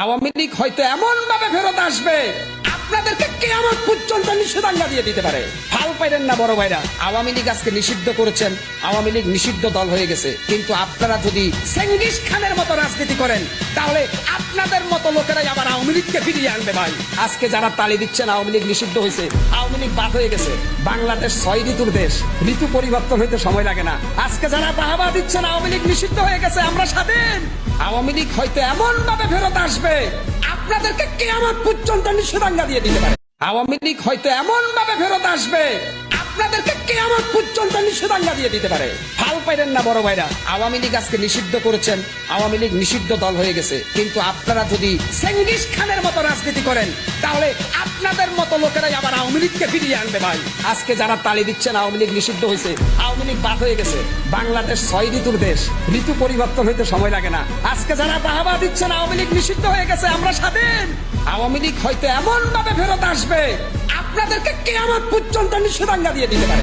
আওয়ামী লীগ হয়তো এমন ভাবে ফেরত আসবে আপনাদেরকে কিয়ামত পর্যন্ত নিষেধাজ্ঞা দিয়ে দিতে পারে। ফাল পাইলেন না বড় ভাইরা, আওয়ামী লীগ আজকে নিষিদ্ধ করেছেন, আওয়ামী লীগ নিষিদ্ধ দল হয়ে গেছে। কিন্তু আপনারা যদি চেঙ্গিস খানের মতো রাজনীতি করেন তাহলে আপনাদের মতো লোকেরাই আবার আওয়ামী লীগকে ফিরিয়ে আনবে ভাই। আজকে যারা তালি দিচ্ছেন আওয়ামী লীগ নিষিদ্ধ হয়েছে, আওয়ামী লীগ বাদ হয়ে গেছে, বাংলাদেশ 6 ঋতুর দেশ, ঋতু পরিবর্তন হইতে সময় লাগে না। আজকে যারা বাহাবা দিচ্ছেন আওয়ামী লীগ নিষিদ্ধ হয়ে গেছে, আমরা স্বাধীন, আওয়ামী লীগ হয়তো এমন ভাবে ফেরত আসবে আপনাদেরকে কিয়ামত পর্যন্ত নিষেধাজ্ঞা দিয়ে দিতে পারে। আওয়ামী লীগ হয়তো এমন ভাবে ফেরত আসবে আপনাদেরকে কিয়ামত পর্যন্ত নিষেধাজ্ঞা দিয়ে দিতে পারে। ফাল পাইলেন না বড় ভাইরা, আওয়ামী লীগ আজকে নিষিদ্ধ করেছেন, আওয়ামী লীগ নিষিদ্ধ দল হয়ে গেছে। কিন্তু আপনারা যদি চেঙ্গিস খানের মতো রাজনীতি করেন তাহলে আপনাদের মতো লোকেরাই আবার আওয়ামী লীগকে ফিরিয়ে আনবে ভাই। আজকে যারা তালি দিচ্ছেন আওয়ামী লীগ নিষিদ্ধ হয়েছে, আওয়ামী লীগ বাদ হয়ে গেছে, বাংলাদেশ 6 ঋতুর দেশ, ঋতু পরিবর্তন হইতে সময় লাগে না। আজকে যারা বাহাবা দিচ্ছেন আওয়ামী লীগ নিষিদ্ধ হয়ে গেছে, আমরা স্বাধীন, আওয়ামী লীগ হয়তো এমন ভাবে ফেরত আসবে আপনাদেরকে কিয়ামত পর্যন্ত নিষেধাজ্ঞা দিয়ে দিতে পারে।